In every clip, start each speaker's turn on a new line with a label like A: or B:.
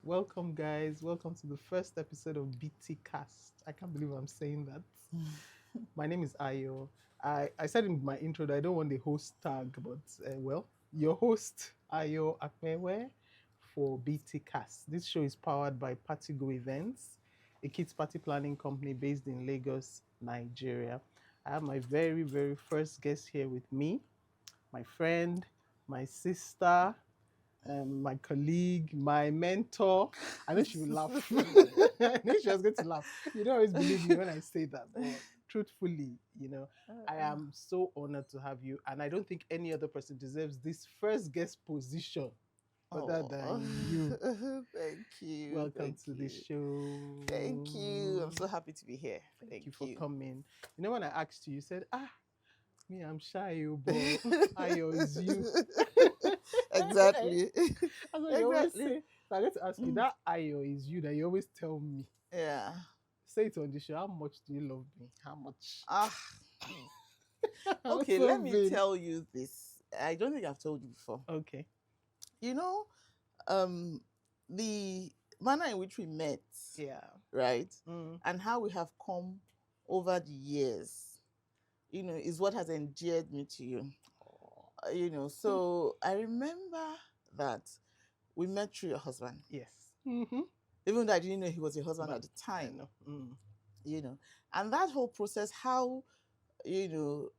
A: Welcome, guys. Welcome to the first episode of BTCast. I can't believe I'm saying that. My name is Ayo. I said in my intro that I don't want the host tag, but your host, Ayo Akmewe, for BTCast. This show is powered by Partigo Events, a kids party planning company based in Lagos, Nigeria. I have my very, very first guest here with me, my friend, my sister, my colleague, my mentor. I know she will laugh. I know she was going to laugh. You don't always believe me when I say that, but truthfully, I am so honored to have you, and I don't think any other person deserves this first guest position other
B: Oh,
A: than you.
B: thank you.
A: Welcome
B: Thank
A: to the
B: you. Thank you. I'm
A: show.
B: so happy to be here.
A: Thank
B: Thank
A: you for
B: you.
A: coming. When I asked you, you said, me, I'm shy, but Ayo is you.
B: Exactly.
A: That's what you always
B: Exactly.
A: say. So I get to ask you,
B: Mm,
A: that Ayo is you that you always tell me.
B: Yeah.
A: Say it on the show. How much do you love me? How much?
B: Ah.
A: I'm
B: Okay,
A: so
B: let me
A: vain.
B: tell you this. I don't think I've told you before.
A: Okay.
B: You know, the manner in which we met,
A: Yeah.
B: right?
A: Mm.
B: And how we have come over the years, is what has endeared me to you. So I remember that we met through your husband,
A: Yes. Mm-hmm.
B: even though I didn't know he was your husband
A: But
B: at the
A: I
B: time,
A: know. Mm.
B: you know, and that whole process, how, you know,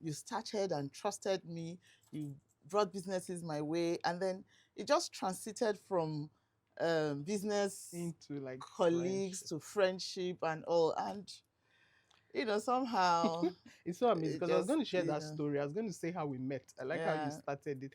B: you started and trusted me, you brought businesses my way, and then it just transited from business
A: Into like
B: colleagues
A: friendship.
B: to friendship and all. And, somehow
A: It's so amazing
B: it
A: because I was
B: just,
A: going to share that story. I was going to say how we met. I like how you
B: yeah.
A: started it.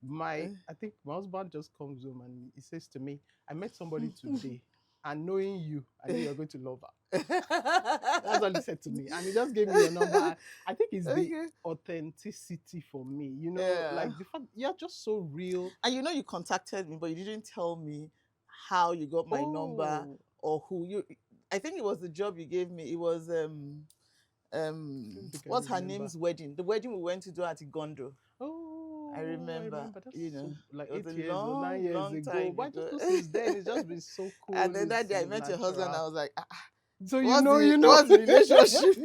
A: I think my husband just comes home and he says to me, I met somebody today, and knowing you, I know you're going to love her. That's all he said to me. And he just gave me your number. I think it's the
B: Okay.
A: authenticity for me,
B: Yeah.
A: like the fact you're just so real.
B: And you contacted me, but you didn't tell me how you got my number
A: Oh,
B: or who you. I think it was the job you gave me. It was
A: I don't think I
B: what's her
A: remember.
B: name's wedding? The wedding we went to do at Igondo. I
A: Oh, I
B: remember.
A: remember. That's so like
B: It was a
A: 8 years or nine
B: long,
A: years
B: long
A: ago.
B: time
A: But I just
B: ago.
A: know since then it's just been so cool.
B: And then that day I
A: It's
B: met your husband.
A: natural.
B: I was like,
A: So
B: what's
A: you
B: the
A: know.
B: what's the relationship?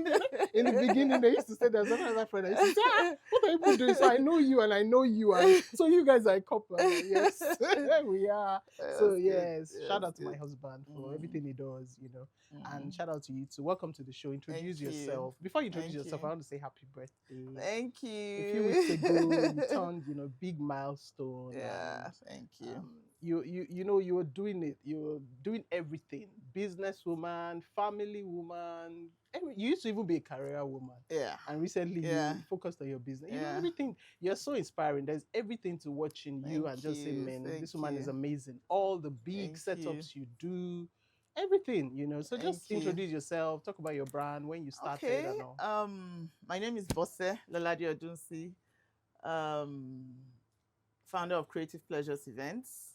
A: In the beginning, they used to say there's another friend. I used to say, what are you people doing? So I know you and I know you, and so you guys are a couple. I'm like, yes, we are. So
B: That's good.
A: yes, shout
B: That's
A: out to my
B: good.
A: husband for
B: Mm,
A: everything he does, and
B: mm.
A: shout out to you too. Welcome to the show.
B: Thank
A: Introduce
B: you.
A: yourself. Before you introduce
B: Thank
A: yourself, I
B: you.
A: want to say happy birthday.
B: Thank
A: A few weeks ago,
B: you.
A: you turned, big milestone, and
B: Yeah, thank you.
A: you were doing it. You were doing everything. Businesswoman, family woman. You used to even be a career woman,
B: Yeah,
A: and recently
B: yeah,
A: you focused on your business.
B: yeah.
A: Everything. You're so inspiring. There's everything to watching you,
B: Thank
A: and just say,
B: you.
A: man,
B: Thank
A: this woman is
B: you.
A: amazing. All the big
B: Thank you.
A: setups you do, everything. So
B: Thank
A: just
B: you.
A: introduce yourself. Talk about your brand, when you started,
B: Okay.
A: and all.
B: My name is Bose Lolade-Odunsi, um, founder of Creative Pleasures Events,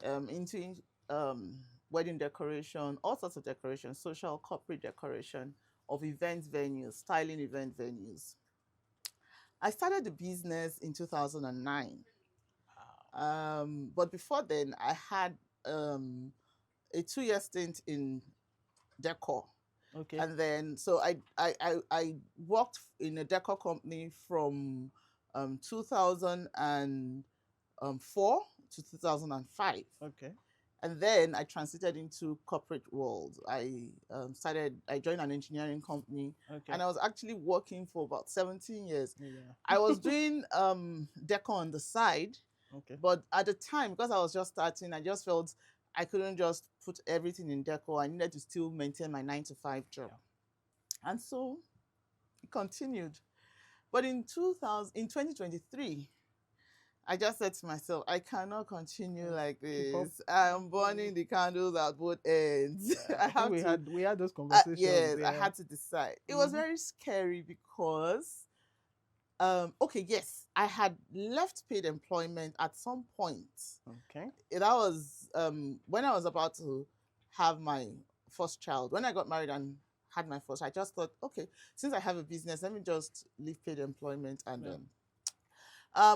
B: into wedding decoration, all sorts of decoration, social, corporate decoration of event venues, styling event venues. I started the business in 2009. But before then, I had a 2 year stint in decor.
A: Okay.
B: And then, so I worked in a decor company from 2004 to 2005.
A: Okay.
B: And then I transited into corporate world. I joined an engineering company,
A: Okay.
B: and I was actually working for about 17 years.
A: Yeah.
B: I was doing decor on the side,
A: Okay.
B: but at the time, because I was just starting, I just felt I couldn't just put everything in decor. I needed to still maintain my 9 to 5 job.
A: Yeah.
B: And so it continued. But in 2023, I just said to myself, I cannot continue like
A: Keep up.
B: this. I'm burning the candles at both ends.
A: Yeah,
B: I
A: I think
B: have to,
A: we had those conversations.
B: yes, I
A: Yeah.
B: had to decide. It was
A: Mm-hmm.
B: very scary because, okay, yes, I had left paid employment at some point.
A: Okay.
B: That was when I was about to have my first child. When I got married and had my first, I just thought, okay, since I have a business, let me just leave paid employment and
A: Yeah.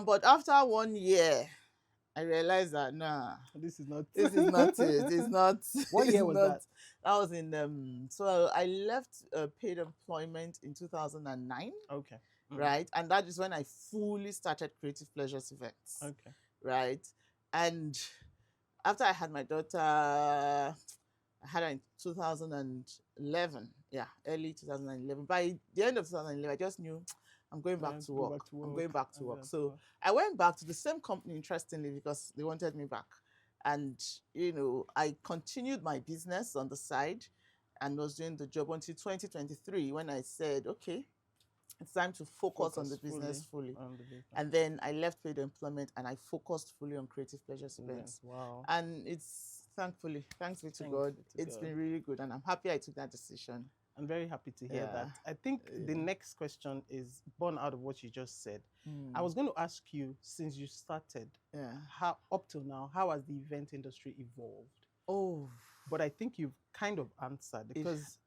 B: but after 1 year, I realized that
A: This is not.
B: this is not it. It's not.
A: What
B: It's
A: year was
B: not.
A: that?
B: That was in So I left paid employment in 2009,
A: Okay.
B: right? And that is when I fully started Creative Pleasures events,
A: Okay.
B: right? And after I had my daughter, I had her in 2011. Yeah, early 2011. By the end of 2011, I just knew I'm going back to work. I'm going back to work. So I went back to the same company, interestingly, because they wanted me back. And, I continued my business on the side and was doing the job until 2023 when I said, okay, it's time to focus on the business fully. And then I left paid employment and I focused fully on Creative Pleasures events.
A: Wow.
B: And it's thanks be to God, it's been really good. And I'm happy I took that decision.
A: I'm very happy to hear that. I think the next question is born out of what you just said. I was going to ask you, since you started, how up till now, how has the event industry evolved?
B: Oh,
A: but I think you've kind of answered, because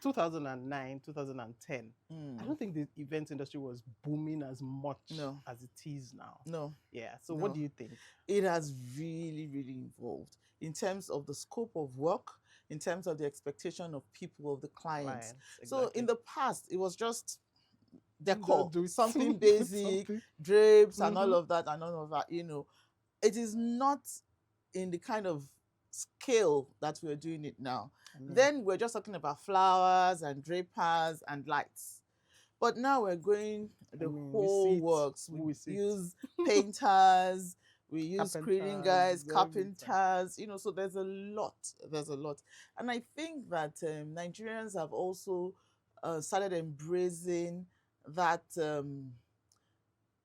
A: 2009, 2010, I don't think the event industry was booming as much as it is now.
B: No.
A: Yeah. So what do you think?
B: It has really, really evolved in terms of the scope of work, in terms of the expectation of people, of the clients. Exactly. So in the past, it was just decor, something basic, drapes and all of that and all of that, It is not in the kind of scale that we're doing it now. Then we're just talking about flowers and drapers and lights. But now we're going the whole works. We use painters, we use screening guys, carpenters, so there's a lot. And I think that Nigerians have also started embracing that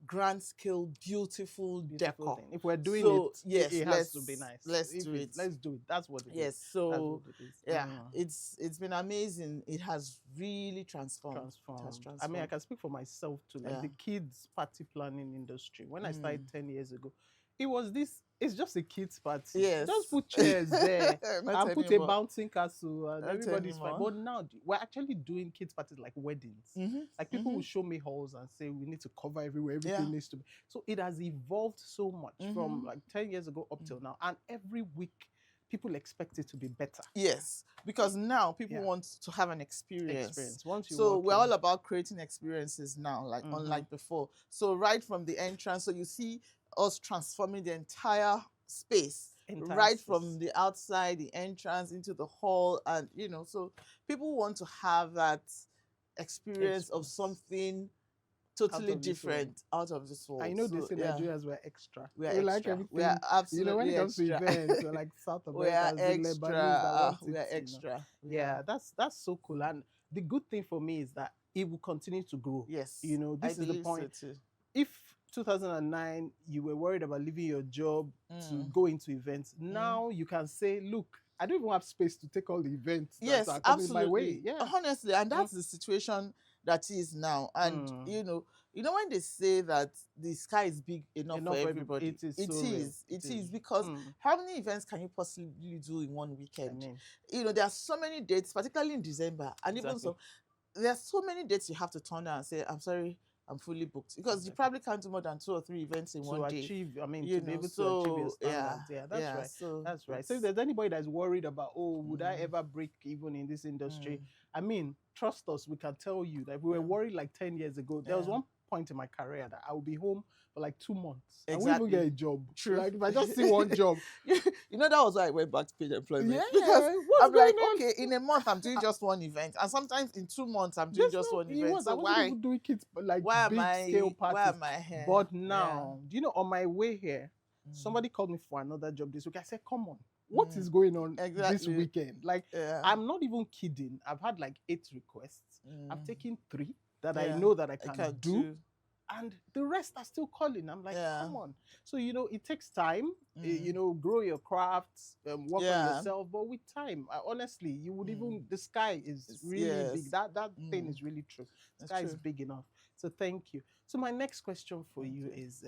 B: grand scale, beautiful decor
A: thing. If we're doing it has to be nice.
B: Let's do it.
A: That's what it is.
B: Yes. So it's been amazing. It has really transformed.
A: I mean, I can speak for myself too. Like the kids party planning industry. When I started 10 years ago, it's just a kids party.
B: Yes.
A: Just put chairs there and put a bouncing castle and everybody's fine. But now we're actually doing kids parties like weddings. Like people will show me halls and say we need to cover everywhere, everything needs to be. So it has evolved so much from like 10 years ago up till now. And every week people expect it to be better.
B: Yes, because now people want to have an experience.
A: So
B: we're all about creating experiences now, like unlike before. So right from the entrance, so you see us transforming the entire space, from the outside, the entrance into the hall, and so people want to have that experience of something totally different out of this world.
A: I know they say Nigerians were extra.
B: We are
A: like everything.
B: We are absolutely
A: when it comes to events, we're like South America,
B: we are extra.
A: Yeah, that's so cool. And the good thing for me is that it will continue to grow.
B: Yes.
A: This is the point.
B: So too.
A: If 2009 you were worried about leaving your job to go into events, now you can say, look, I don't even have space to take all the events that are coming my way. Yeah.
B: Honestly, and that's the situation that is now. And when they say that the sky is big enough for everybody, it is because how many events can you possibly do in one weekend? There are so many dates, particularly in December, and even so, there are so many dates you have to turn down and say, I'm sorry, I'm fully booked, because you probably can't do more than 2 or 3 events in one day.
A: To be able to achieve your standards. That's right. So if there's anybody that's worried about, would I ever break even in this industry? I mean, trust us, we can tell you that if we were worried like 10 years ago, there was one point in my career that I would be home for like 2 months. I wouldn't even get a job.
B: True.
A: Like if I just see one job.
B: That was why I went back to paid employment.
A: Yeah,
B: because I'm like, okay, in a month I'm doing just one event, and sometimes in 2 months I'm doing just one event. So
A: I wasn't even doing kids like big scale parties.
B: Why am I here?
A: But now, on my way here, somebody called me for another job this week. I said, come on. What is going on this weekend? Like, I'm not even kidding. I've had like 8 requests. I've taken 3 that I know that I can do. And the rest are still calling. I'm like, come on. So, it takes time, grow your crafts, work on yourself. But with time, honestly, you would even, the sky is really big. That thing is really true. The sky is big enough. So thank you. So my next question for you is,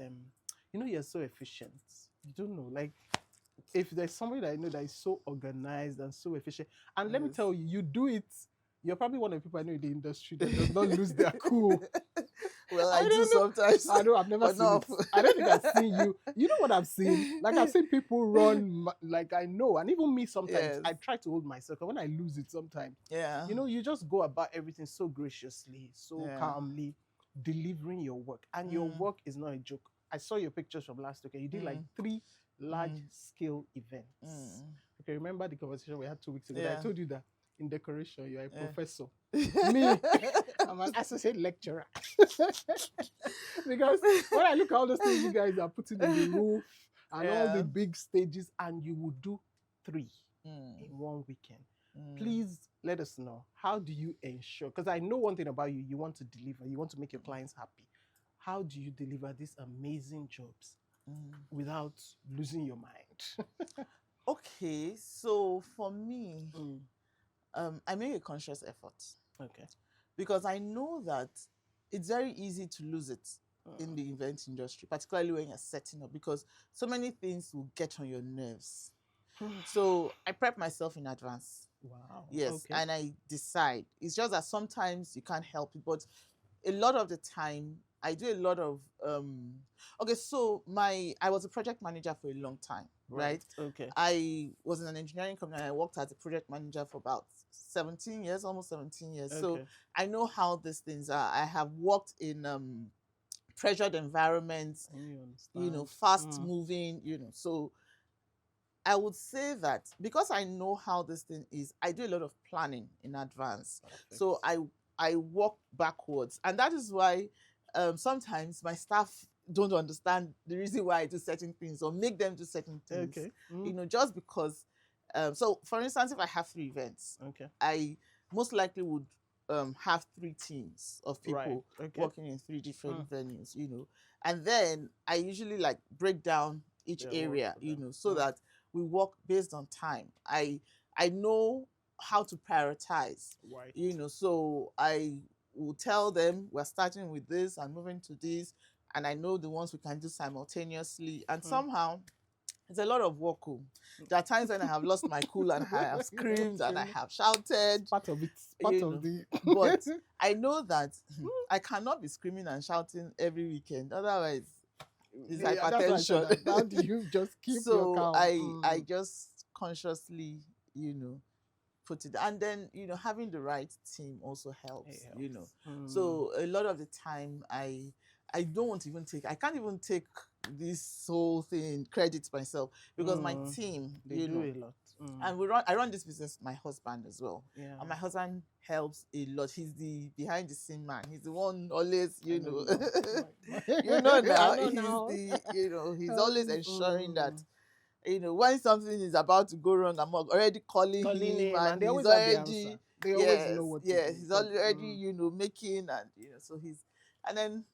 A: you're so efficient. You don't know, like, if there's somebody that I know that is so organized and so efficient, and let me tell you, you do it, you're probably one of the people I know in the industry that does not lose their cool.
B: Well,
A: I
B: I do
A: don't know.
B: sometimes.
A: I know I've never
B: But
A: seen
B: not
A: it. I don't think I've seen you. You know what I've seen? Like I've seen people run, like I know, and even me sometimes.
B: Yes.
A: I try to hold myself, and when I lose it, sometimes,
B: Yeah.
A: you just go about everything so graciously, so
B: Yeah.
A: calmly, delivering your work, and your work is not a joke. I saw your pictures from last week, and you did like 3 large scale events. Okay, remember the conversation we had 2 weeks ago? That I
B: Yeah.
A: told you that in decoration, you're a
B: Yeah.
A: professor. Me, I'm an associate lecturer. Because when I look at all those things you guys are putting in the roof and all the
B: Yeah.
A: big stages, and you will do 3 in one weekend. Please let us know. How do you ensure? Because I know one thing about you: you want to deliver, you want to make your clients happy. How do you deliver these amazing jobs without losing your mind?
B: Okay, so for me, I make a conscious effort.
A: Okay.
B: Because I know that it's very easy to lose it in the event industry, particularly when you're setting up, because so many things will get on your nerves. So I prep myself in advance.
A: Wow.
B: Yes,
A: Okay.
B: and I decide. It's just that sometimes you can't help it, but a lot of the time I do a lot of okay, so I was a project manager for a long time, right?
A: Okay.
B: I was in an engineering company and I worked as a project manager for about 17 years, almost 17 years.
A: Okay.
B: So I know how these things are. I have worked in pressured environments, fast moving, so I would say that because I know how this thing is, I do a lot of planning in advance.
A: Perfect.
B: So I work backwards. And that is why sometimes my staff don't understand the reason why I do certain things or make them do certain things.
A: Okay.
B: Just because. So, for instance, if I have 3 events, I most likely would have 3 teams of people working in 3 different venues, and then I usually like break down each area, so that we work based on time. I know how to prioritize, so I will tell them we're starting with this and moving to this, and I know the ones we can do simultaneously, and somehow it's a lot of work. There are times when I have lost my cool and I have screamed and I have shouted.
A: Part of it. Part of the.
B: But I know that I cannot be screaming and shouting every weekend. Otherwise, it's hypertension.
A: How do you just keep your calm?
B: I just consciously, put it. And then, having the right team also helps, So a lot of the time I don't even I can't even take this whole thing credit myself, because my team,
A: they do a lot.
B: And I run this business with my husband as well. Yeah. And my husband helps a lot. He's the behind the scene man. He's the one always, you know now. He's always ensuring that, when something is about to go wrong, I'm already calling him, and
A: they
B: he's
A: always
B: already,
A: have the answer. They always know what to do.
B: he's already, making, and so and then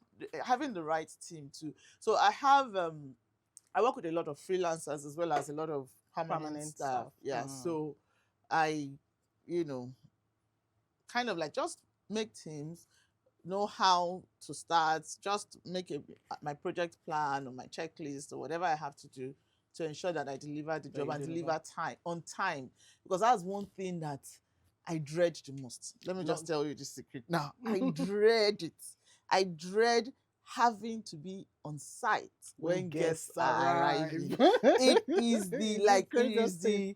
B: having the right team too. So I have I work with a lot of freelancers as well as a lot of permanent staff. Yeah. So I, kind of like just make teams, know how to start, just make my project plan or my checklist or whatever I have to do to ensure that I deliver the job and deliver on time. Because that's one thing that I dread the most. Let me just tell you the secret now. I dread it. I dread having to be on site when guests are arriving. It is the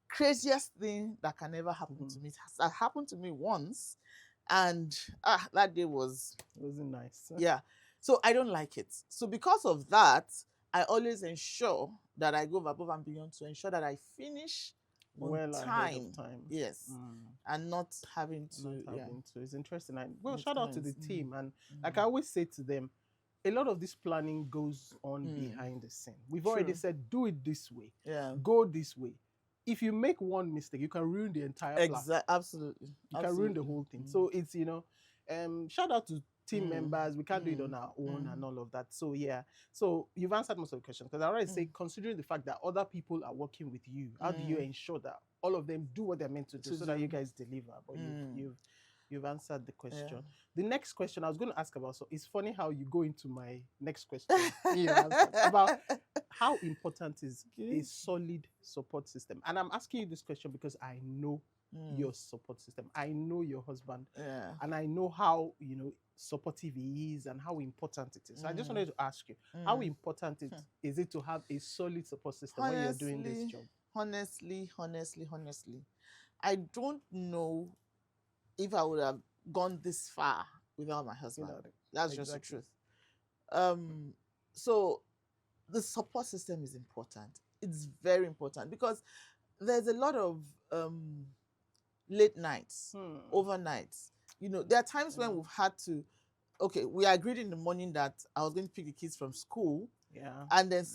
B: craziest thing that can ever happen to me. It has happened to me once, and that day
A: wasn't nice.
B: Yeah. So I don't like it. So because of that, I always ensure that I go above and beyond to ensure that I finish on time.
A: Ahead of time.
B: Yes. And not having to.
A: It's interesting. Shout out to the team. And like I always say to them, a lot of this planning goes on behind the scene. We've already said, do it this way.
B: Yeah.
A: Go this way. If you make one mistake, you can ruin the entire plan.
B: Absolutely.
A: You can ruin the whole thing. So it's, shout out to team members. We can't do it on our own and all of that. So yeah. So you've answered most of the questions, because I already say, considering the fact that other people are working with you, how do you ensure that all of them do what they're meant to do so that you guys deliver? But you've answered the question. Yeah. The next question I was going to ask about, so it's funny how you go into my next question about how important is
B: Okay.
A: a solid support system? And I'm asking you this question because I know your support system. I know your husband,
B: Yeah.
A: and I know how supportive he is and how important it is. So I just wanted to ask you, how important is it to have a solid support system when you're doing this job?
B: Honestly, I don't know if I would have gone this far without my husband. That's just the truth. So the support system is important. It's very important because there's a lot of late nights, overnights. There are times when we've had to, we agreed in the morning that I was going to pick the kids from school.
A: Yeah.
B: And then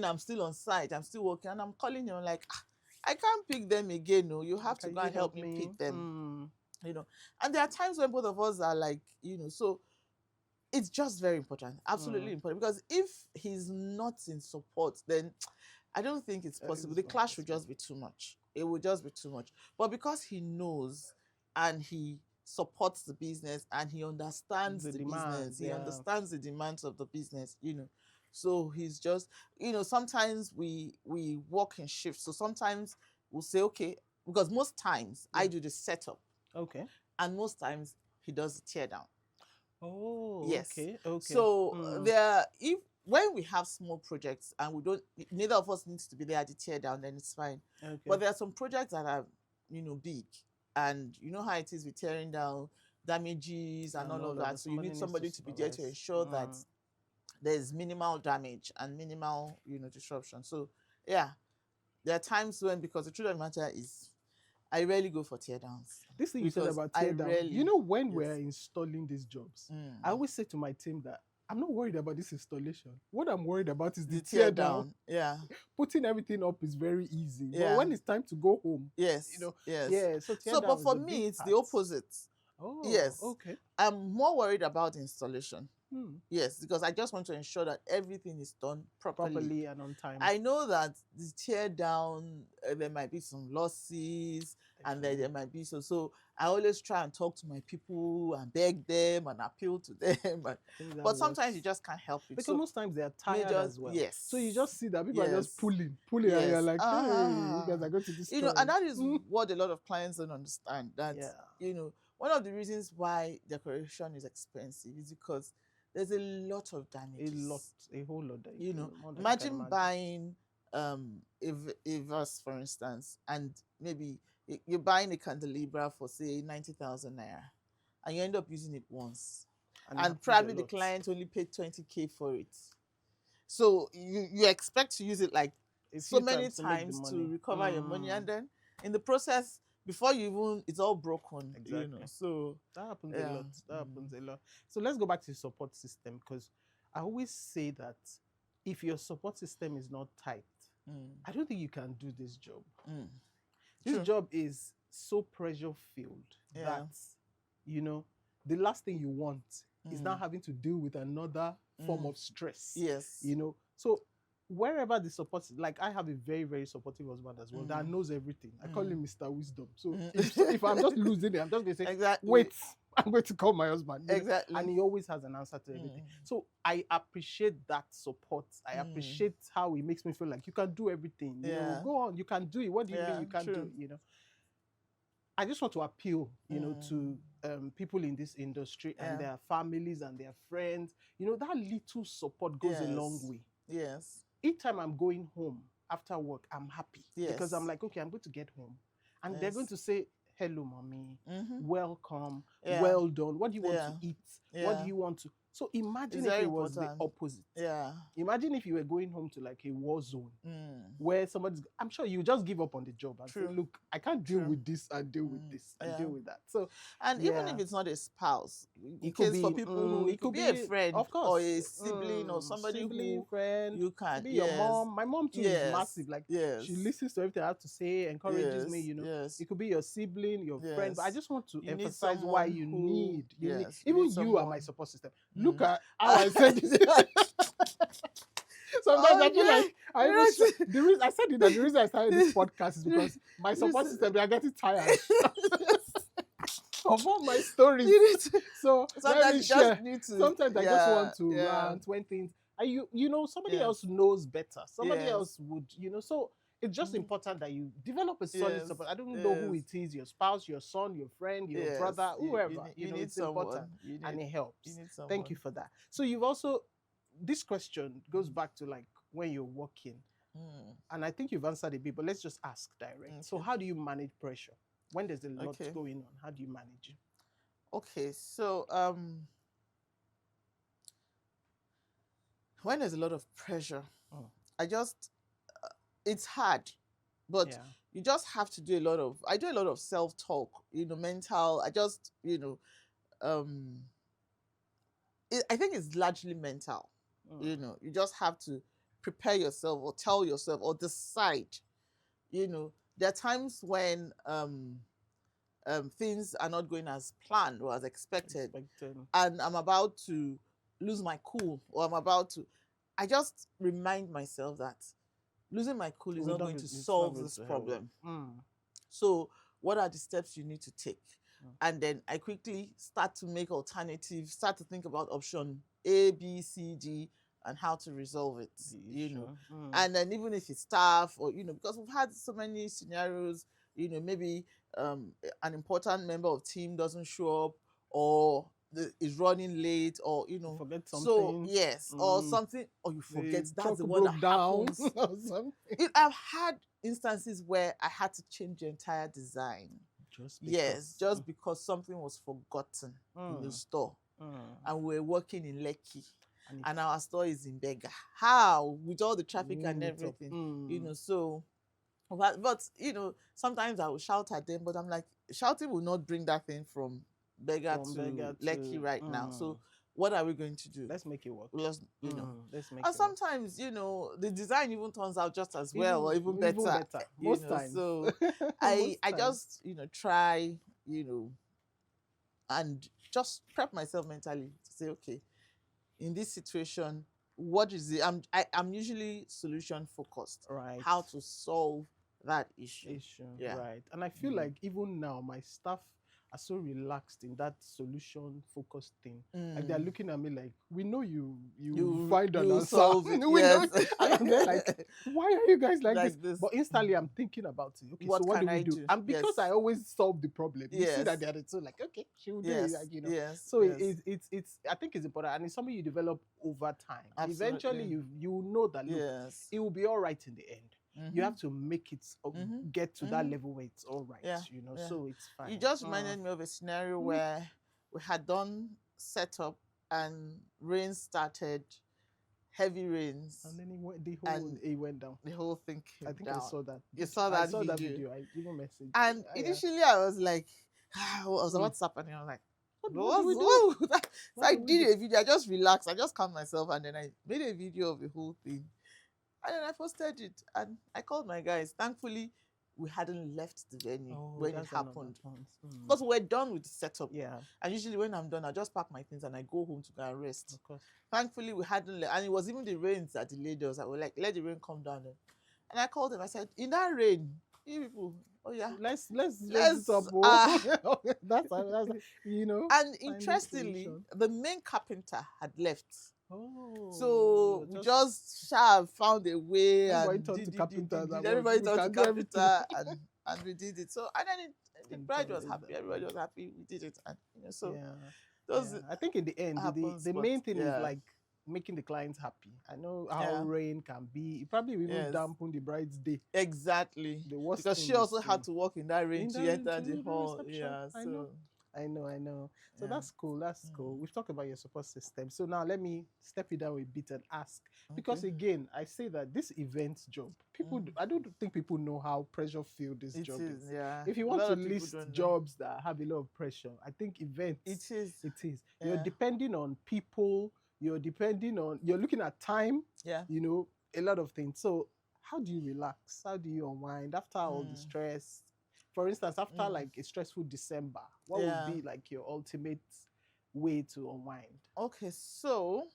B: I'm still on site, I'm still working, and I'm calling you, I'm like, I can't pick them again. No, you have to go and help me pick them. And there are times when both of us are like, so it's just very important, absolutely important. Because if he's not in support, then I don't think it's possible. The clash would just be too much. It would just be too much. But because he knows and he supports the business and he understands the business, he understands the demands of the business, So he's just, sometimes we work in shifts. So sometimes we'll say, okay, because most times I do the setup.
A: Okay.
B: And most times he does the tear down.
A: Oh,
B: yes.
A: Okay.
B: So when we have small projects and neither of us needs to be there at the tear down, then it's fine. Okay. But there are some projects that are, big, and you know how it is with tearing down, damages and all of that. So you need somebody to be there to ensure that there's minimal damage and minimal, disruption. So yeah, there are times when, because the truth of the matter is, I rarely go for tear downs.
A: This thing you said about tear down, when we're installing these jobs, I always say to my team that I'm not worried about this installation. What I'm worried about is the tear down.
B: Yeah.
A: Putting everything up is very easy. Yeah. But when it's time to go home,
B: yes.
A: Yeah.
B: So but for me, it's the opposite.
A: Oh,
B: yes.
A: Okay.
B: I'm more worried about the installation. Yes, because I just want to ensure that everything is done properly
A: and on time.
B: I know that the tear down, there might be some losses, and there might be so I always try and talk to my people and beg them and appeal to them. But sometimes you just can't help it.
A: Because most times they are tired as well.
B: Yes.
A: So you just see that people are just pulling, yes. And you're like, hey, you guys are going to destroy.
B: And that is what a lot of clients don't understand. That one of the reasons why decoration is expensive is because there's a lot of damage.
A: A whole lot.
B: Imagine buying a vase, for instance, and maybe you're buying a candelabra for, say, 90,000 naira, and you end up using it once, and probably the client only paid 20K for it. So you expect to use it like so many times to recover your money, and then in the process, before you even, it's all broken.
A: Exactly.
B: So
A: that happens a lot. That happens a lot. So let's go back to the support system, because I always say that if your support system is not tight, I don't think you can do this job. This job is so pressure filled that the last thing you want is now having to deal with another form of stress.
B: Yes.
A: So wherever the support, like I have a very, very supportive husband as well that knows everything. I call him Mr. Wisdom. So if I'm just losing it, I'm just going to say, wait, I'm going to call my husband.
B: Exactly.
A: And he always has an answer to everything. So I appreciate that support. I appreciate how it makes me feel like you can do everything. Go on, you can do it. What do you mean you can't do it? I just want to appeal, to people in this industry and their families and their friends. That little support goes a long way.
B: Yes.
A: Each time I'm going home after work, I'm happy because I'm like, okay, I'm going to get home, and they're going to say, "Hello, mommy, welcome, well done. What do you want to eat? What do you want to?" So imagine if it was the opposite.
B: Yeah.
A: Imagine if you were going home to like a war zone where somebody's, I'm sure you just give up on the job and say, look, I can't deal with this and deal with this and deal with that. So,
B: and even if it's not a spouse, it could be for people who, it could be a friend,
A: of course,
B: or a sibling, or somebody
A: friend,
B: you can.
A: Be your mom. My mom too is massive. Like she listens to everything I have to say, encourages me. It could be your sibling, your friend. But I just want to emphasize why you need. Even you are my support system. Look at how I said this. Sometimes I feel like I said it that the reason I started this podcast is because my support system, they are getting tired of all my stories. So
B: sometimes you just need to.
A: Sometimes I just want to rant when things. and you know somebody
B: Yes.
A: else knows better. Somebody
B: Yes.
A: else would, you know. So it's just
B: Mhm.
A: important that you develop a solid
B: Yes.
A: support. I don't know who
B: Yes.
A: it is, your spouse, your son, your friend, your
B: Yes.
A: brother, whoever.
B: You
A: You know,
B: need
A: it's important
B: someone. You
A: and
B: need
A: it helps.
B: you need
A: Thank you
B: someone.
A: for that. So you've also, this question goes back to like when you're working, and I think you've answered a bit, but let's just ask direct. So
B: Okay.
A: how do you manage pressure when there's a lot
B: Okay.
A: going on? How do you manage it?
B: Okay. So when there's a lot of pressure, I just it's hard, but
A: Yeah.
B: you just have to do a lot of. I do a lot of self-talk. You know, mental. I just I think it's largely mental. You know, you just have to prepare yourself or tell yourself or decide. You know, there are times when things are not going as planned or as expected, and I'm about to lose my cool, or I'm about to. I just remind myself that losing my cool is not going to solve this problem. So, what are the steps you need to take? And then I quickly start to make alternatives, start to think about option A, B, C, D, and how to resolve it. You know, and then even if it's tough, or because we've had so many scenarios, maybe an important member of team doesn't show up, or is running late, or
A: forget something.
B: So yes, or something, or you forget. That's the one that happens.
A: Or something.
B: I've had instances where I had to change the entire design. Just because something was forgotten in the store, and we're working in Lekki, and our store is in Bega. How, with all the traffic and everything, so. But sometimes I will shout at them, but I'm like, shouting will not bring that thing from Bega to Lekki right now. So what are we going to do?
A: Let's make it work.
B: Let's make
A: and
B: sometimes work. The design even turns out just as well, or even better.
A: Most times.
B: So I just try and just prep myself mentally to say, okay, in this situation, what is it? I'm usually solution focused.
A: Right.
B: How to solve that issue.
A: Yeah. Right. And I feel like even now my staff are so relaxed in that solution focused thing. Like they're looking at me like, we know you find an answer.
B: Solve it.
A: Yes. And they're like, why are you guys like this? But instantly I'm thinking about it. Okay, what so what do we do? And because I always solve the problem, you see that they're so like, okay, she will do it, like, So it's I think it's important, and it's something you develop over time. Absolutely. Eventually you know that look, it will be all right in the end. You have to make it get to that level where it's all right, so it's fine. You just reminded me of a scenario where we had done setup and rain started, heavy rains, and then it went down. The whole thing came down. I think I saw that. You saw that video? That video. I even messaged. And initially I was like, what's happening? I'm like, what do we do? So I did a video. I just relaxed. I just calmed myself, and then I made a video of the whole thing. And then I posted it, and I called my guys. Thankfully, we hadn't left the venue when it happened. Because we're done with the setup. Yeah. And usually when I'm done, I just pack my things and I go home to go and rest. Of course. Thankfully, we hadn't and it was even the rains that delayed us. I was like, let the rain come down. And I called them. I said, in that rain, you people, let's it up. That's And interestingly, the main carpenter had left. So we just found a way, and everybody turned to carpenter, and we did it. So and then the bride was happy, everybody was happy, we did it, and I think in the end the main thing is like making the clients happy. I know how rain can be. It probably even dampen the bride's day. Exactly. Because she also had to walk in that rain to enter the hall. Yeah. So I know. So that's cool. That's cool. We've talked about your support system. So now let me step it down a bit and ask. Because again, I say that this event job, people, I don't think people know how pressure-filled this job is. Yeah. If you want to list jobs that have a lot of pressure, I think events. It is. Yeah. You're depending on people. You're looking at time. Yeah. A lot of things. So how do you relax? How do you unwind after all the stress? For instance, after like a stressful December, what would be like your ultimate way to unwind? Okay, so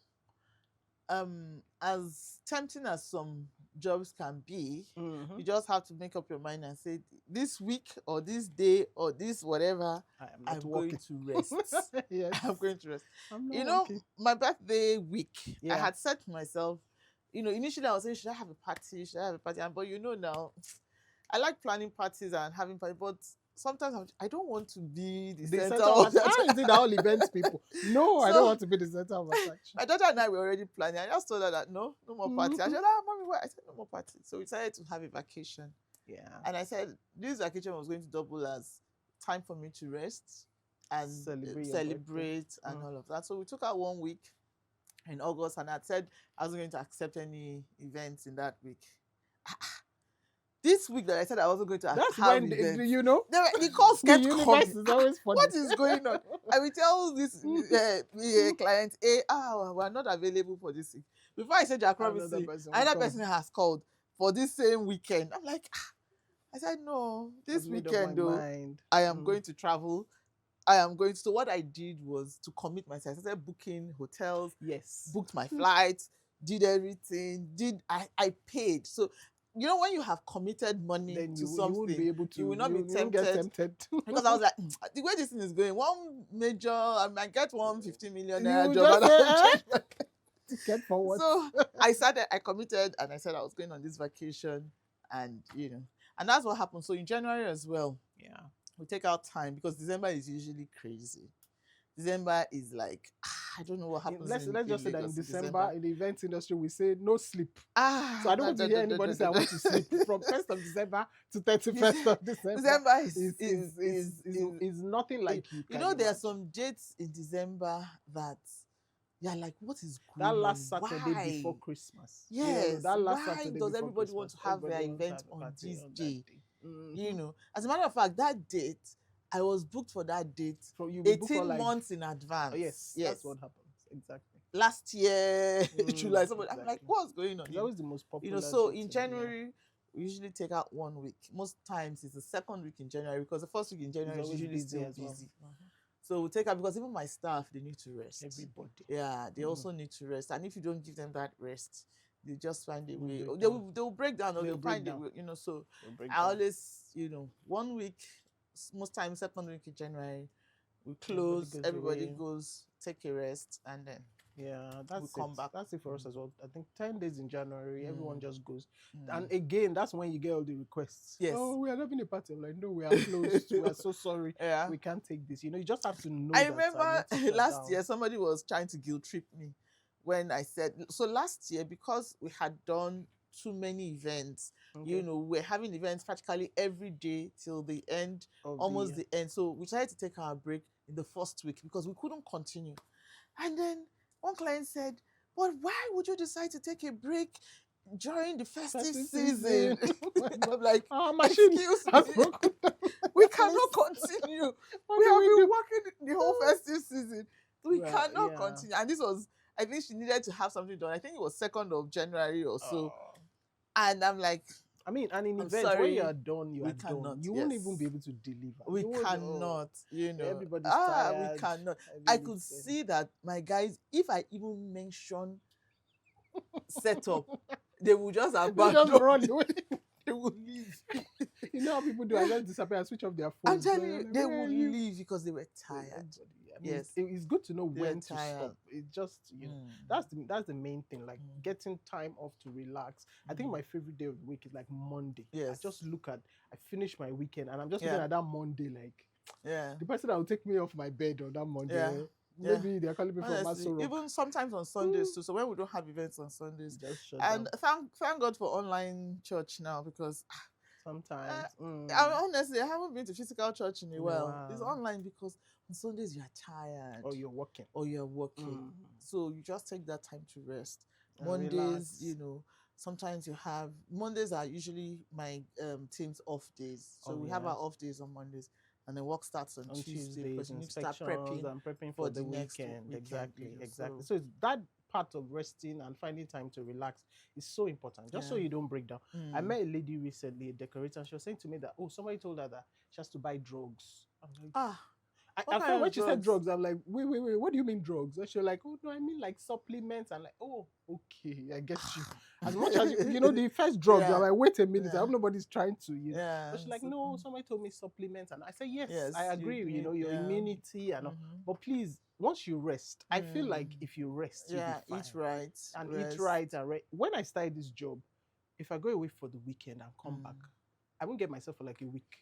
A: as tempting as some
B: jobs can be.
A: Mhm.
B: You just have to make up your mind and say, this week or this day or this whatever,
A: I am
B: I'm
A: not
B: going
A: working.
B: to rest.
A: Yes.
B: I'm going to rest.
A: I'm not
B: You know,
A: working.
B: my birthday week, I
A: Yeah.
B: had said to myself, you know, initially I was saying, should I have a party? Should I have a party? But you know now, I like planning parties and having parties, but sometimes I don't want to be the center of that.
A: How is it that all events people? No, I don't
B: So-
A: want to be the center of attraction.
B: My daughter and I were already planning. I just told her that no more party. I
A: Mhm.
B: said, mommy, why? I said, no more party. So we decided to have a vacation.
A: Yeah.
B: And I said, this vacation was going to double as time for me to rest and
A: Celebrate your
B: celebrate and
A: Mm.
B: all of that. So we took out 1 week in August, and I said I wasn't going to accept any events in that week. This week that I said I wasn't going to
A: That's
B: have
A: when
B: events,
A: you know
B: the calls
A: the
B: kept
A: universe
B: coming.
A: is always funny.
B: What is going on? I will tell this client A, we're not available for this week. Before I said you're promising, another person has called for this same weekend. I'm like, I said, no, this
A: I've made up
B: weekend
A: my
B: though,
A: mind.
B: I am going to travel. I am going to. So what I did was to commit myself. I started booking hotels,
A: Yes.
B: booked my flights, did everything, I paid. So you know, when you have committed money
A: Then
B: to
A: you
B: something,
A: won't be able to.
B: you will not be
A: you won't get tempted.
B: because I was like, the way this thing is going, one major, I might get 150 million
A: You
B: naira
A: just
B: job. And
A: say,
B: I'll change my-
A: Get forward.
B: So I committed, and I said I was going on this vacation, and you know, and that's what happened. So in January as well,
A: Yeah.
B: we take out time because December is usually crazy. December is like, I don't know what happens.
A: Let's just say that in
B: Lagos
A: December, in the events industry, we say no sleep. So I don't want to hear anybody say I want to sleep from 1st of December to 31st of December.
B: December
A: is nothing like
B: you know, there are some dates in December that you're like, what is going
A: that last
B: on?
A: Saturday
B: Why?
A: before Christmas.
B: Yes.
A: That last
B: Why
A: Saturday
B: does
A: before
B: everybody want to
A: Christmas,
B: have their
A: everybody wants to
B: event
A: have a
B: on
A: party
B: this
A: that
B: day?
A: Mhm.
B: You know, as a matter of fact, that date, I was booked for that date
A: So you
B: 18 months in advance.
A: Oh, yes, that's what happens. Exactly.
B: Last year, July, somebody, I'm like,
A: exactly.
B: what's going on
A: It's
B: here?
A: always the most popular.
B: You know, so
A: date
B: in
A: the year.
B: January, we usually take out 1 week. Most times it's the second week in January because the first week in January is
A: always
B: usually
A: busy
B: still
A: as well.
B: busy. So we take out because even my staff, they need to rest.
A: Everybody.
B: Yeah, they also need to rest. And if you don't give them that rest, they just find a way.
A: break
B: They
A: down.
B: will break down or
A: They'll
B: they'll
A: break
B: find a
A: down.
B: way, you know. So
A: They'll break
B: I
A: down.
B: always, you know, 1 week, most times second week in January, we close, everybody
A: away.
B: goes, take a rest, and then
A: Yeah, that's
B: come
A: it.
B: back.
A: That's it for us as well. I think 10 days in January, everyone just goes.
B: Mm.
A: And again, that's when you get all the requests.
B: Yes.
A: Oh, we are having a party. I'm like, no, we are closed. We are so sorry.
B: Yeah.
A: We can't take this. You know, you just have to know.
B: I
A: that
B: remember
A: need to shut
B: last
A: down.
B: year somebody was trying to guilt trip me when I said, so last year, because we had done too many events, you know, we're having events practically every day till the end, almost the end. So we tried to take our break in the first week because we couldn't continue. And then one client said, but why would you decide to take a break during the festive season? I'm like, excuse me, we cannot continue. We have been working the whole festive season. We cannot continue. And this was, I think she needed to have something done. I think it was 2nd of January or so. And I'm like,
A: I mean, and in events,
B: sorry,
A: when you are done, you are
B: cannot,
A: done. You won't even be able to deliver.
B: We cannot, you know.
A: Everybody's tired.
B: We cannot. I could see that my guys, if I even mention setup, they will just abandon.
A: Just run away.
B: They will leave.
A: You know how people do? I just disappear and switch off their
B: I'm
A: phones.
B: telling you, they will leave because they were tired.
A: I mean, it's good to know when to stop. It's just, you know, that's the main thing. Like getting time off to relax. I think my favorite day of the week is like Monday.
B: Yes.
A: I just I finish my weekend and I'm just looking at that Monday like, the person that will take me off my bed on that Monday. Maybe they're calling me from Maso Rock.
B: Even sometimes on Sundays too. So when we don't have events on Sundays,
A: and
B: thank God for online church now because
A: sometimes
B: honestly I haven't been to physical church in a while. It's online because on Sundays you are tired
A: or you're working.
B: So you just take that time to rest. Mondays, relax. You know, sometimes you have Mondays are usually my team's off days. So we have our off days on Mondays. And then work starts on Tuesday because you need to start prepping
A: for the weekend. Exactly. So it's that part of resting and finding time to relax is so important, just so you don't break down. I met a lady recently, a decorator, and she was saying to me that, somebody told her that she has to buy drugs. I'm like, At
B: What
A: first,
B: kind
A: when
B: of
A: she said
B: drugs?
A: drugs, I'm like, wait, what do you mean drugs? And she was like, oh no, I mean like supplements. I'm like, oh, okay, I get you. As much as you know, the first drugs, I'm
B: Yeah.
A: like, wait a minute, I
B: Yeah.
A: hope nobody's trying to, you know.
B: Yeah.
A: But she's like,
B: So,
A: no, somebody told me supplements, and I said, yes,
B: yes,
A: I
B: you
A: agree. You
B: need.
A: know, your
B: Yeah.
A: immunity and all.
B: Mm-hmm.
A: But please, once you rest, I feel like
B: Mm.
A: if you rest, you'll
B: Yeah.
A: be fine.
B: Eat right.
A: And
B: Rest.
A: eat right and when I started this job, if I go away for the weekend and come back, I won't get myself for like a week.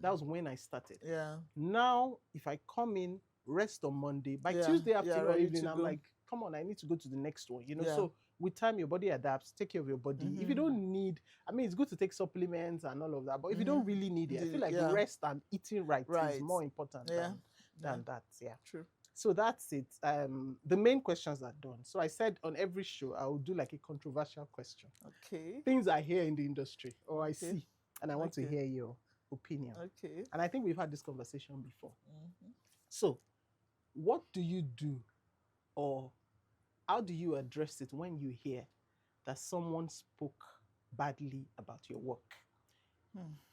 A: That was when I started.
B: Yeah.
A: Now, if I come in, rest on Monday, by
B: Yeah.
A: Tuesday
B: Yeah,
A: afternoon or
B: ready
A: evening,
B: to
A: I'm
B: go.
A: like, come on, I need to go to the next one. You know,
B: Yeah.
A: so with time, your body adapts. Take care of your body. If you don't need, I mean, it's good to take supplements and all of that, but if you don't really need it, I feel like
B: Yeah.
A: rest and eating right is
B: Right.
A: more important
B: Yeah.
A: than that. Yeah.
B: True.
A: So that's it. The main questions are done. So I said on every show, I will do like a controversial question.
B: Okay.
A: Things I hear in the industry or I
B: Okay.
A: see, and I want to hear your opinion.
B: Okay.
A: And I think we've had this conversation before. So, what do you do, or how do you address it when you hear that someone spoke badly about your work?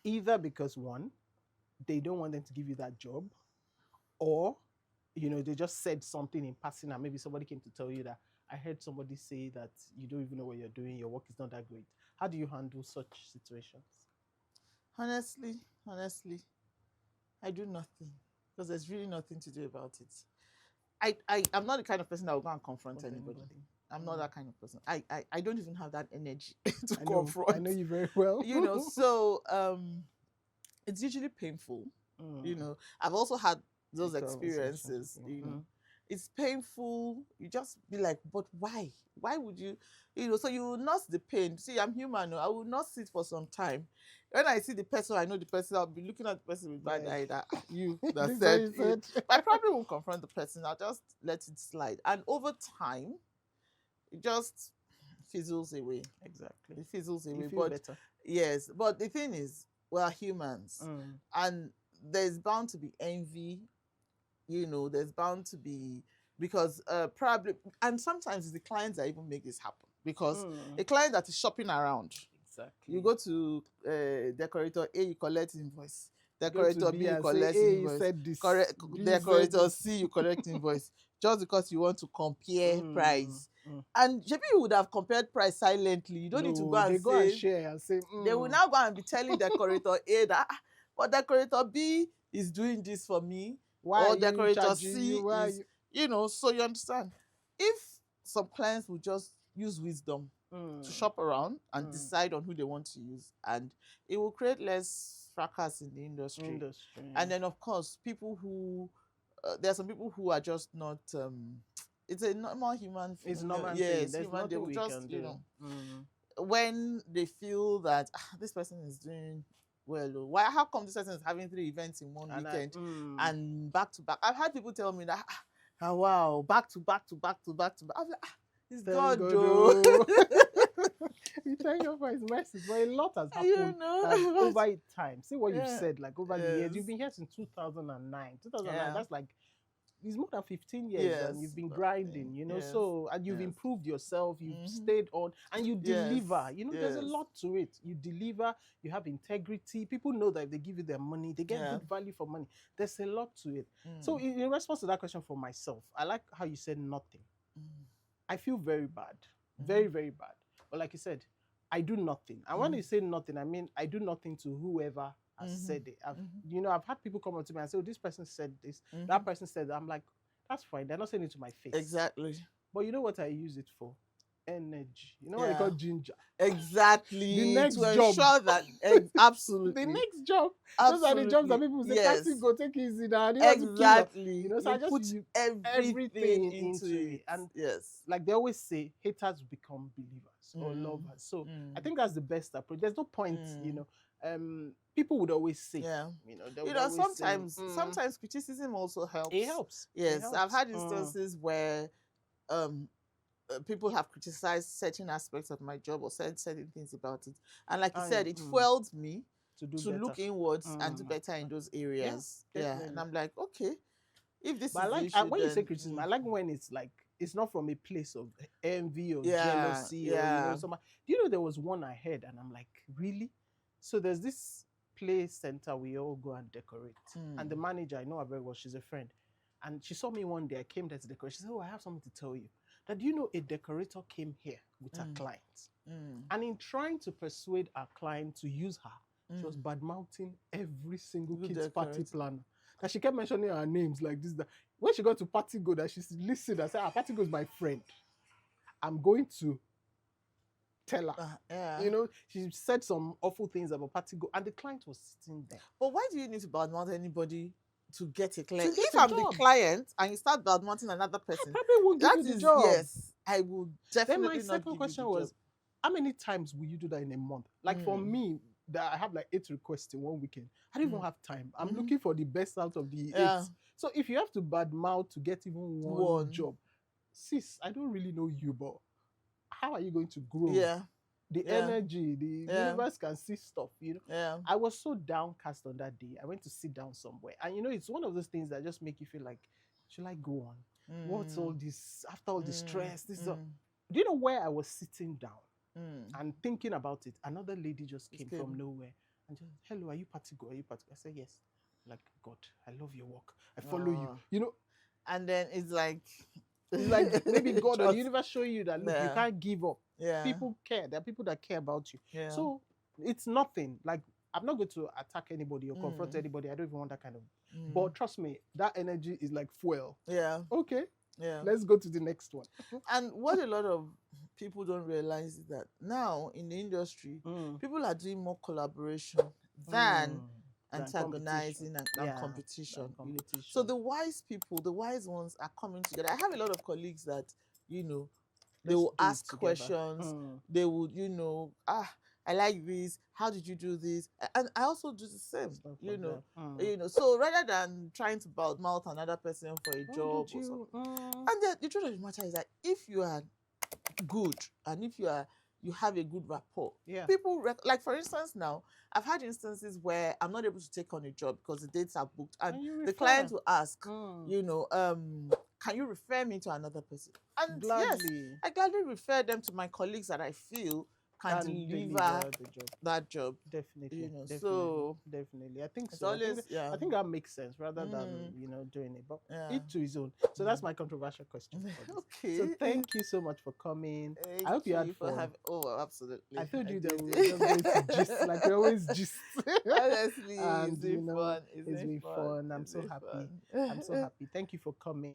A: Either because one, they don't want them to give you that job, or you know, they just said something in passing, and maybe somebody came to tell you that I heard somebody say that you don't even know what you're doing, your work is not that great. How do you handle such situations?
B: Honestly, I do nothing because there's really nothing to do about it. I'm not the kind of person that will go and confront anybody. I'm not that kind of person. I don't even have that energy to confront.
A: I know you very well.
B: You know, so it's usually painful. You know, I've also had those experiences. You know, it's painful. You just be like, but why? Why would you? You know, so you will nurse the pain. See, I'm human. I will not sit for some time. When I see the person, I know the person. I'll be looking at the person with bad eye. That you that said. I probably won't confront the person. I'll just let it slide. And over time, it just fizzles away.
A: Exactly.
B: It fizzles away.
A: You feel better.
B: Yes, but the thing is, we are humans, and there's bound to be envy. You know, there's bound to be, because probably, and sometimes it's the clients that even make this happen, because a client that is shopping around,
A: exactly,
B: you go to decorator A, you collect invoice. Decorator B, you collect invoice. Decorator C, you collect invoice. Just because you want to compare price. And maybe you would have compared price silently. You don't need to go and
A: go and share and say.
B: They will now go and be telling decorator A that, but decorator B is doing this for me.
A: Why
B: or decorator C is, you know, so you understand. If some clients will just use wisdom to shop around and decide on who they want to use, and it will create less fracas in the industry. And then, of course, people who, there are some people who are just not, it's a normal human thing.
A: It's normal.
B: Yes,
A: there's
B: human, they will just,
A: can
B: you know, when they feel that this person is doing well, why? How come this person is having 3 events in one weekend and back to back? I've had people tell me that, wow, back to back to back to back to back. I'm like, it's God, Joe.
A: You thank God for his mercies, but a lot has happened over time. See what you've said, like over the years. You've been here since 2009. 2009, that's like, it's more than 15 years and you've been grinding, you know, so, and you've improved yourself, you've stayed on, and you deliver, you know, there's a lot to it. You deliver, you have integrity. People know that if they give you their money, they get good value for money. There's a lot to it. So in response to that question for myself, I like how you said nothing. I feel very bad, very, very bad. But like you said, I do nothing. And when you say nothing, I mean, I do nothing to whoever has said it. You know, I've had people come up to me and say, oh, this person said this, that person said that. I'm like, that's fine. They're not saying it to my face.
B: Exactly.
A: But you know what I use it for? Energy. You know what they call ginger?
B: Exactly.
A: The next
B: to
A: job.
B: Ensure that, absolutely.
A: The next job.
B: Absolutely.
A: Those are the jobs that people say, can't go take it easy now.
B: Exactly.
A: You know, so I just
B: put everything into it.
A: And like they always say, haters become believers or lovers. So I think that's the best approach. There's no point, you know. People would always say, you know,
B: sometimes criticism also helps.
A: It helps.
B: Yes, I've had instances where people have criticized certain aspects of my job or said certain things about it, and like you said, it fueled me to look inwards and do better in those areas. And I'm like, okay, if this is
A: the issue, when you say criticism, I like when it's like, it's not from a place of envy or jealousy or, you know, do you know there was one I heard and I'm like, really? So there's this play center, we all go and decorate. And the manager, I know her very well, she's a friend. And she saw me one day, I came there to decorate. She said, oh, I have something to tell you. That you know a decorator came here with her client. And in trying to persuade our client to use her, she was bad-mouthing every single kid's party planner. That she kept mentioning her names like this. That when she got to Party Go, that she listened and said, Party Go is my friend. I'm going to tell her. You know, she said some awful things about Party Go, and the client was sitting there.
B: But why do you need to badmouth anybody to get a client?
A: To get
B: If
A: a
B: I'm
A: job.
B: the client and you start badmouthing another person,
A: I probably won't give you the job.
B: Yes, I will definitely.
A: Then my second question was, how many times will you do that in a month? Like for me, that I have like 8 requests in one weekend. I don't even have time. I'm looking for the best out of the 8. So if you have to badmouth to get even one job, sis, I don't really know you, but how are you going to grow? The energy, the universe can see stuff, you know. I was so downcast on that day. I went to sit down somewhere. And you know, it's one of those things that just make you feel like, should I go on? What's all this, after all the stress? This is all... Do you know where I was sitting down and thinking about it? Another lady just came from nowhere and just, hello, are you Party Go? Are you Party Go? I said, yes. Like, God, I love your work. I follow you. You know?
B: And then it's like
A: maybe God or the universe showing you that, look, you can't give up. People care. There are people that care about you. So it's nothing. Like, I'm not going to attack anybody or confront anybody. I don't even want that kind of... But trust me, that energy is like fuel. Okay. Let's go to the next one.
B: And what a lot of people don't realize is that now in the industry, people are doing more collaboration than antagonizing and competition. So the wise people, the wise ones are coming together. I have a lot of colleagues that, you know, they will ask questions. They would, you know, I like this. How did you do this? And I also do the same, you know. You know, so rather than trying to mouth another person for a job or something. And the truth of the matter is that if you are good and if you have a good rapport, people like, for instance, now I've had instances where I'm not able to take on a job because the dates are booked, and the client will ask, you know, can you refer me to another person? And yes, I gladly refer them to my colleagues that I feel can deliver that job.
A: Definitely.
B: You know,
A: definitely,
B: so
A: definitely. I think so.
B: Always,
A: I think that makes sense rather than, you know, doing it. But each to his own. So that's my controversial question.
B: Okay.
A: So thank you so much for coming. I hope you had fun.
B: Oh, absolutely.
A: I told you that we were just going to gist, like we always gist.
B: Honestly,
A: and
B: it's been fun.
A: It's been fun. I'm so happy. I'm so happy. Thank you for coming.